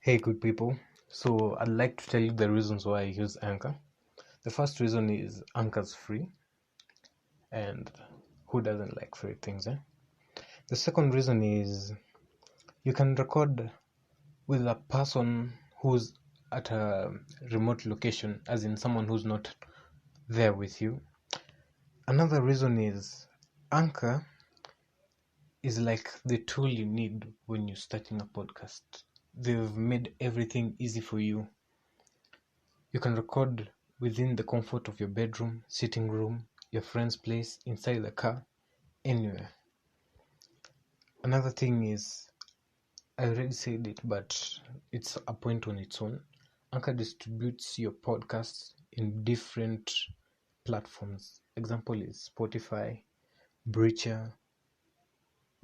Hey, good people. So, I'd like to tell you the reasons why I use Anchor. The first reason is Anchor's free, and who doesn't like free things, eh? The second reason is you can record with a person who's at a remote location, as in someone who's not there with you. Another reason is Anchor is like the tool you need when you're starting a podcast. They've made everything easy for you. You can record within the comfort of your bedroom, sitting room, your friend's place, inside the car, anywhere. Another thing is, I already said it, but it's a point on its own. Anchor distributes your podcasts in different platforms. Example is Spotify, Breacher,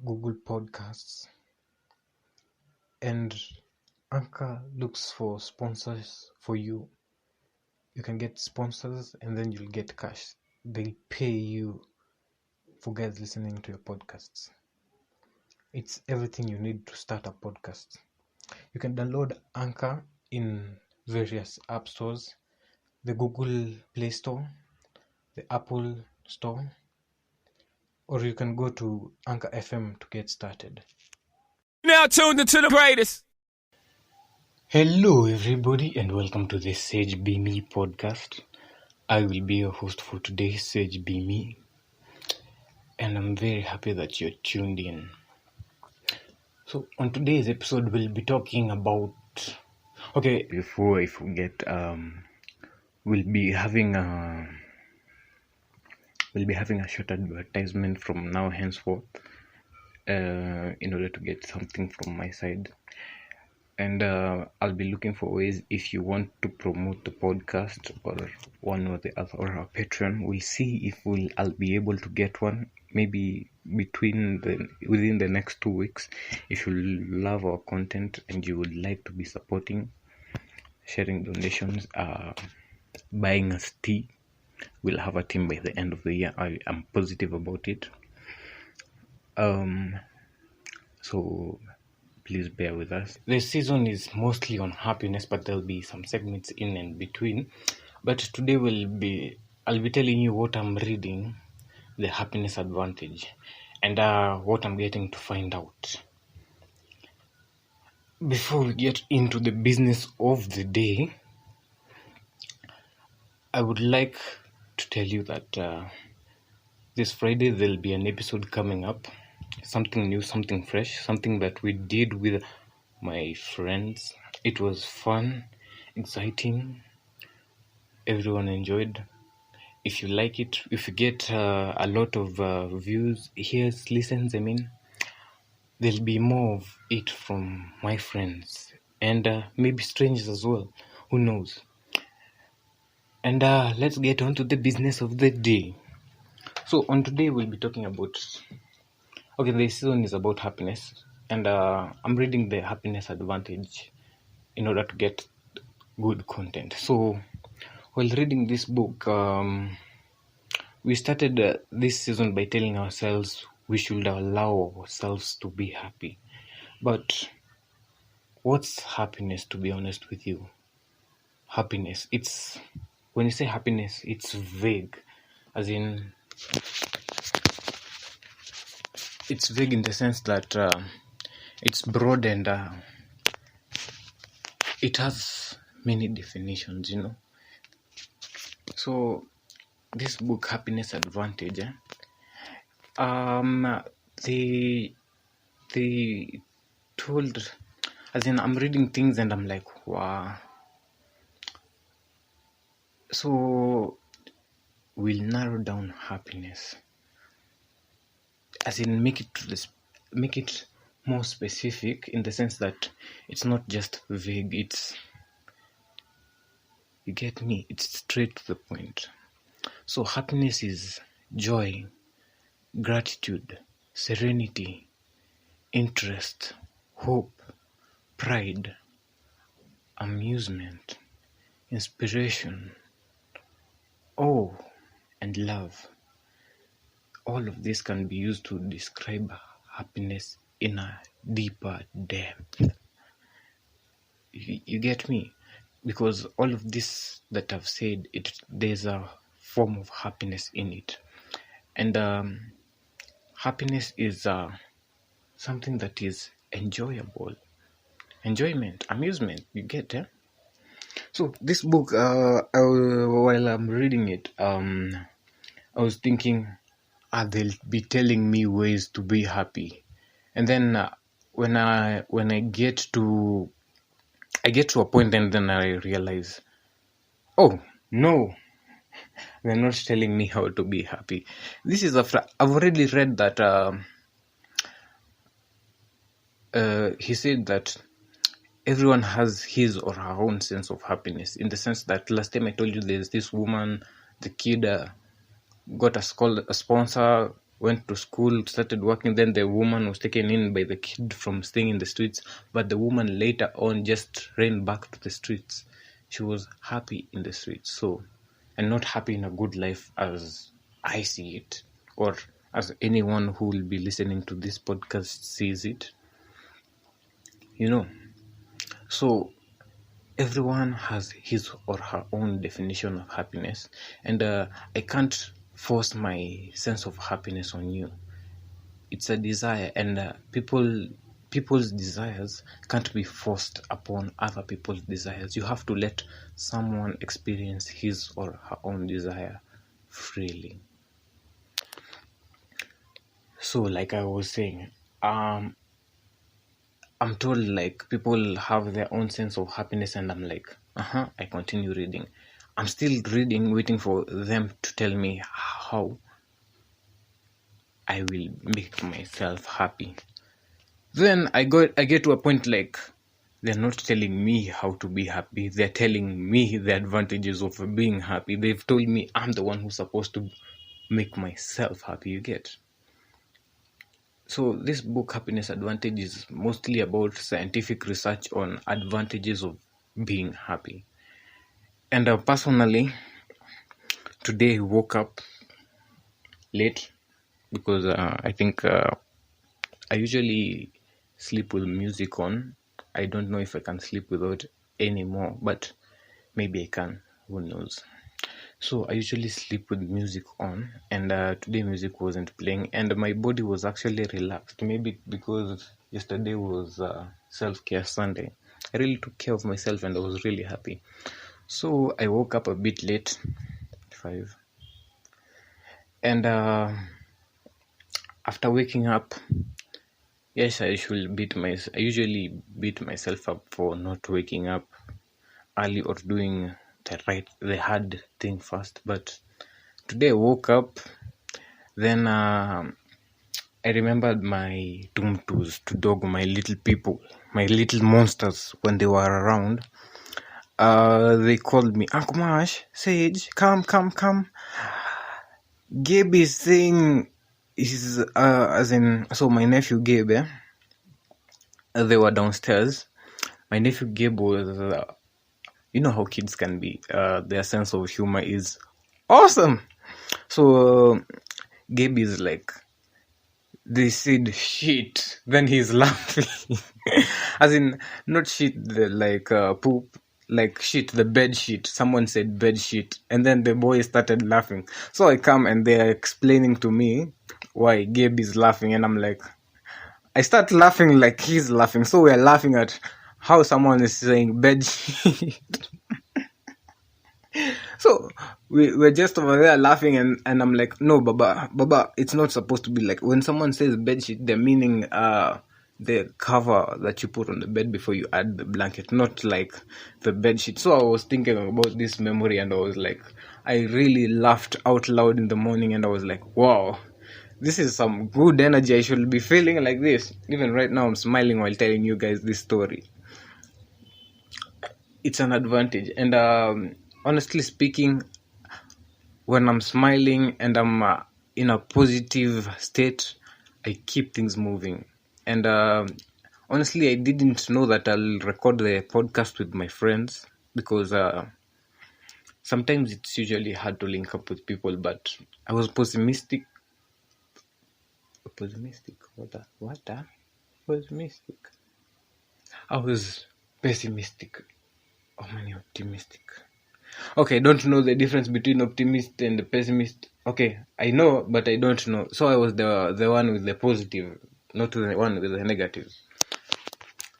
Google Podcasts, and Anchor looks for sponsors for you. You can get sponsors and then you'll get cash. They'll pay you for guys listening to your podcasts. It's everything you need to start a podcast. You can download Anchor in various app stores, the Google Play Store, the Apple Store, or you can go to Anchor FM to get started. Now tuned into the greatest. Hello everybody and welcome to the Sage Be Me podcast. I will be your host for today, Sage Be Me, and I'm very happy that you're tuned in. So on today's episode we'll be talking about before I forget, we'll be having a short advertisement from now henceforth, in order to get something from my side. And I'll be looking for ways. If you want to promote the podcast or one or the other, or a Patreon, we'll see if I'll be able to get one, maybe within the next 2 weeks. If you love our content and you would like to be supporting, sharing donations, buying us tea, we'll have a team by the end of the year. I am positive about it. So please bear with us. This season is mostly on happiness, but there'll be some segments in and between. But today I'll be telling you what I'm reading, The Happiness Advantage, and what I'm getting to find out. Before we get into the business of the day, I would like to tell you that this Friday there'll be an episode coming up. Something new, something fresh, something that we did with my friends. It was fun, exciting. Everyone enjoyed. If you like it, if you get a lot of views, hears, listens, there'll be more of it from my friends and maybe strangers as well. Who knows? And let's get on to the business of the day. So on today we'll be talking about, the season is about happiness, and I'm reading The Happiness Advantage in order to get good content. So while reading this book, we started this season by telling ourselves we should allow ourselves to be happy. But what's happiness, to be honest with you? Happiness, when you say happiness, it's vague, as in it's vague in the sense that it's broad and it has many definitions, So this book, Happiness Advantage, they told, as in, I'm reading things and I'm like, wow. So we'll narrow down happiness, as in make it more specific, in the sense that it's not just vague. You get me? It's straight to the point. So happiness is joy, gratitude, serenity, interest, hope, pride, amusement, inspiration, awe, and love. All of this can be used to describe happiness in a deeper depth. You get me? Because all of this that I've said, there's a form of happiness in it. And happiness is something that is enjoyable. Enjoyment, amusement, you get it? So this book, while I'm reading it, I was thinking, they'll be telling me ways to be happy. And then when I get to a point, and then I realize, oh no, they're not telling me how to be happy. This is after I've already read that he said that everyone has his or her own sense of happiness, in the sense that last time I told you there's this woman, the kid got a sponsor, went to school, started working, then the woman was taken in by the kid from staying in the streets, but the woman later on just ran back to the streets. She was happy in the streets, so, and not happy in a good life as I see it, or as anyone who will be listening to this podcast sees it, so everyone has his or her own definition of happiness, and I can't force my sense of happiness on you. It's a desire, and people's desires can't be forced upon other people's desires. You have to let someone experience his or her own desire freely. So like I was saying, I'm told like people have their own sense of happiness, and I'm like, I continue reading. I'm still reading, waiting for them to tell me how I will make myself happy. Then I get to a point like, they're not telling me how to be happy. They're telling me the advantages of being happy. They've told me I'm the one who's supposed to make myself happy, you get? So this book, Happiness Advantage, is mostly about scientific research on advantages of being happy. And personally, today I woke up late because I think I usually sleep with music on. I don't know if I can sleep without anymore, but maybe I can. Who knows? So I usually sleep with music on, and today music wasn't playing, and my body was actually relaxed. Maybe because yesterday was self-care Sunday. I really took care of myself, and I was really happy. So I woke up a bit late, 5, and after waking up, yes, I usually beat myself up for not waking up early or doing the hard thing first. But today I woke up, then I remembered my tumtus to dog, my little people, my little monsters when they were around. They called me, Uncle Mash, Sage, come. Gabe is saying, so my nephew Gabe, they were downstairs. My nephew Gabe was, you know how kids can be, their sense of humor is awesome. So Gabe is like, they said shit, then he's laughing. As in, not shit like poop, like shit, the bed shit. Someone said bed shit, and then the boy started laughing. So I come and they're explaining to me why Gabe is laughing, and I'm like, I start laughing like he's laughing. So we're laughing at how someone is saying bed shit. So we're just over there laughing, and I'm like, no, Baba, it's not supposed to be like, when someone says bed sheet, they're meaning the cover that you put on the bed before you add the blanket, not like the bed sheet. So I was thinking about this memory, and I was like, I really laughed out loud in the morning, and I was like, wow, this is some good energy. I should be feeling like this. Even right now, I'm smiling while telling you guys this story. It's an advantage, and honestly speaking, when I'm smiling and I'm in a positive state, I keep things moving. And honestly, I didn't know that I'll record the podcast with my friends, because sometimes it's usually hard to link up with people, but I was pessimistic. Pessimistic? What? Pessimistic. I was pessimistic. How many optimistic? Okay, I don't know the difference between optimist and pessimist. Okay, I know, but I don't know. So I was the one with the positive, not the one with the negative.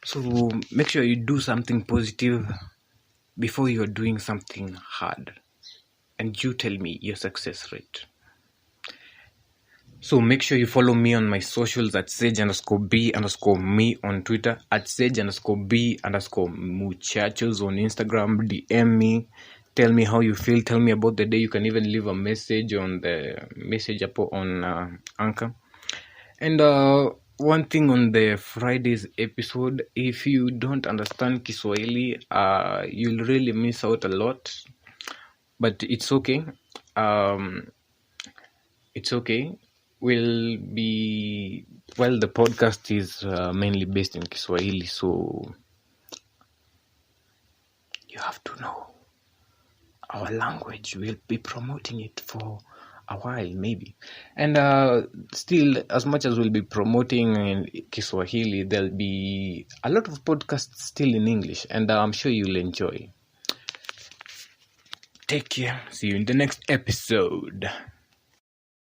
So make sure you do something positive before you're doing something hard. And you tell me your success rate. So make sure you follow me on my socials at sage_b_me on Twitter, at sage_b_muchachos on Instagram. DM me, tell me how you feel, tell me about the day. You can even leave a message on the message app on Anchor. And one thing on the Friday's episode, if you don't understand Kiswahili, you'll really miss out a lot. But it's okay. It's okay. The podcast is mainly based in Kiswahili, so you have to know our language. We'll be promoting it for a while, maybe. And still, as much as we'll be promoting in Kiswahili, there'll be a lot of podcasts still in English, and I'm sure you'll enjoy. Take care. See you in the next episode.